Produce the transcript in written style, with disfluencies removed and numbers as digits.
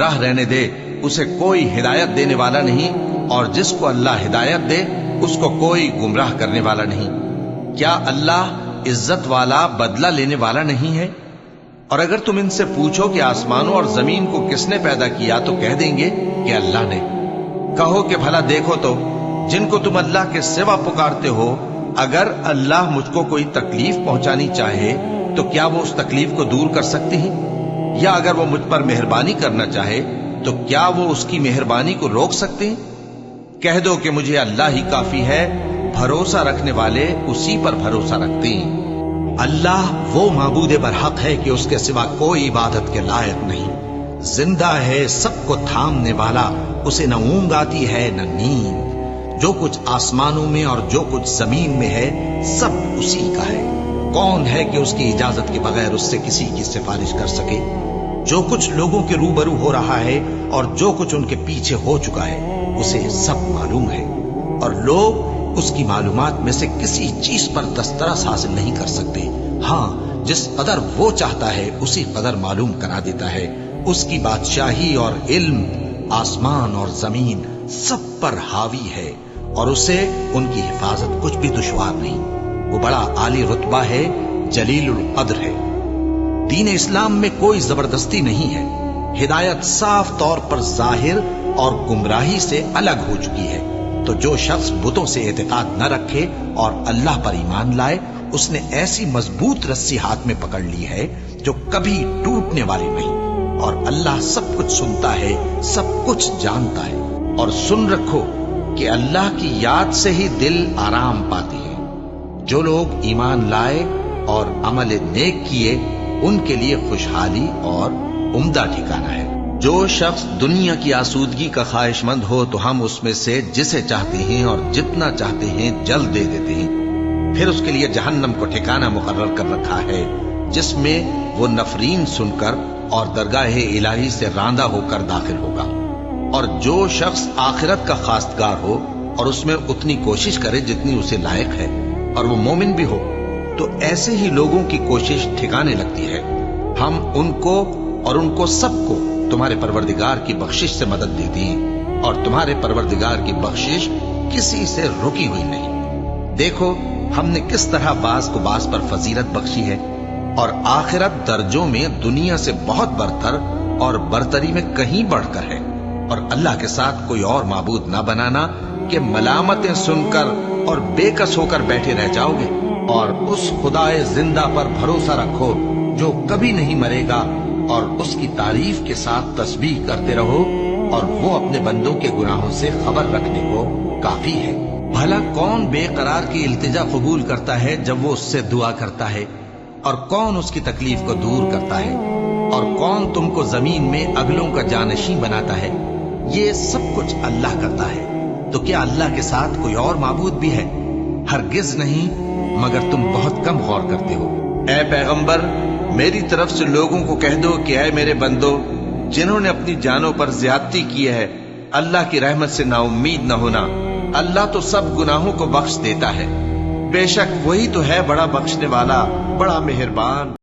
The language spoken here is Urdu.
راہ رہنے دے، اسے کوئی ہدایت دینے والا نہیں، اور جس کو اللہ ہدایت دے اس کو کوئی گمراہ کرنے والا نہیں۔ کیا اللہ عزت والا بدلہ لینے والا نہیں ہے؟ اور اگر تم ان سے پوچھو کہ آسمانوں اور زمین کو کس نے پیدا کیا تو کہہ دیں گے کہ اللہ نے۔ کہو کہ بھلا دیکھو تو جن کو تم اللہ کے سوا پکارتے ہو، اگر اللہ مجھ کو کوئی تکلیف پہنچانی چاہے تو کیا وہ اس تکلیف کو دور کر سکتے ہیں؟ یا اگر وہ مجھ پر مہربانی کرنا چاہے تو کیا وہ اس کی مہربانی کو روک سکتے ہیں؟ کہہ دو کہ مجھے اللہ ہی کافی ہے، بھروسہ رکھنے والے اسی پر بھروسہ رکھتے ہیں۔ اللہ وہ معبود برحق ہے کہ اس کے سوا کوئی عبادت کے لائق نہیں، زندہ ہے، سب کو تھامنے والا، اسے نہ اونگ آتی ہے نہ نیند۔ جو کچھ آسمانوں میں اور جو کچھ زمین میں ہے سب اسی کا ہے۔ کون ہے کہ اس کی اجازت کے بغیر اس سے کسی کی سفارش کر سکے؟ جو کچھ لوگوں کے روبرو ہو رہا ہے اور جو کچھ ان کے پیچھے ہو چکا ہے اسے سب معلوم ہے، اور لوگ اس کی معلومات میں سے کسی چیز پر دسترس حاصل نہیں کر سکتے۔ ہاں، جس قدر وہ چاہتا ہے اسی قدر معلوم کرا دیتا ہے۔ اس کی بادشاہی اور علم آسمان اور زمین سب پر حاوی ہے، اور اسے ان کی حفاظت کچھ بھی دشوار نہیں۔ وہ بڑا عالی رتبہ ہے، جلیل القدر ہے۔ دین اسلام میں کوئی زبردستی نہیں ہے، ہدایت صاف طور پر ظاہر اور گمراہی سے الگ ہو چکی ہے۔ تو جو شخص بتوں سے اعتقاد نہ رکھے اور اللہ پر ایمان لائے، اس نے ایسی مضبوط رسی ہاتھ میں پکڑ لی ہے جو کبھی ٹوٹنے والی نہیں، اور اللہ سب کچھ سنتا ہے، سب کچھ جانتا ہے۔ اور سن رکھو کہ اللہ کی یاد سے ہی دل آرام پاتے ہیں۔ جو لوگ ایمان لائے اور عمل نیک کیے ان کے لیے خوشحالی اور عمدہ ٹھکانہ ہے۔ جو شخص دنیا کی آسودگی کا خواہش مند ہو تو ہم اس میں سے جسے چاہتے ہیں اور جتنا چاہتے ہیں جلد دے دیتے ہیں۔ پھر اس کے لیے جہنم کو ٹھکانہ مقرر کر رکھا ہے، جس میں وہ نفرین سن کر اور درگاہ الہی سے راندہ ہو کر داخل ہوگا۔ اور جو شخص آخرت کا خواستگار ہو اور اس میں اتنی کوشش کرے جتنی اسے لائق ہے، اور وہ مومن بھی ہو، تو ایسے ہی لوگوں کی کوشش ٹھکانے لگتی ہے۔ ہم ان کو اور ان کو سب کو تمہارے پروردگار کی بخشش سے مدد دیتی ہیں، اور تمہارے پروردگار کی بخشش کسی سے رکی ہوئی نہیں۔ دیکھو ہم نے کس طرح بعض کو بعض پر فضیلت بخشی ہے، اور آخرت درجوں میں دنیا سے بہت برتر اور برتری میں کہیں بڑھ کر ہے۔ اور اللہ کے ساتھ کوئی اور معبود نہ بنانا کہ ملامتیں سن کر اور بے کس ہو کر بیٹھے رہ جاؤ گے، اور اس خدائے زندہ پر بھروسہ رکھو جو کبھی نہیں مرے گا، اور اس کی تعریف کے ساتھ تسبیح کرتے رہو، اور وہ اپنے بندوں کے گناہوں سے خبر رکھنے کو کافی ہے۔ بھلا کون بے قرار کی التجا قبول کرتا ہے جب وہ اس سے دعا کرتا ہے، اور کون اس کی تکلیف کو دور کرتا ہے، اور کون تم کو زمین میں اگلوں کا جانشین بناتا ہے؟ یہ سب کچھ اللہ کرتا ہے۔ تو کیا اللہ کے ساتھ کوئی اور معبود بھی ہے؟ ہرگز نہیں، مگر تم بہت کم غور کرتے ہو۔ اے پیغمبر، میری طرف سے لوگوں کو کہہ دو کہ اے میرے بندو، جنہوں نے اپنی جانوں پر زیادتی کی ہے، اللہ کی رحمت سے نا امید نہ ہونا۔ اللہ تو سب گناہوں کو بخش دیتا ہے، بے شک وہی تو ہے بڑا بخشنے والا، بڑا مہربان۔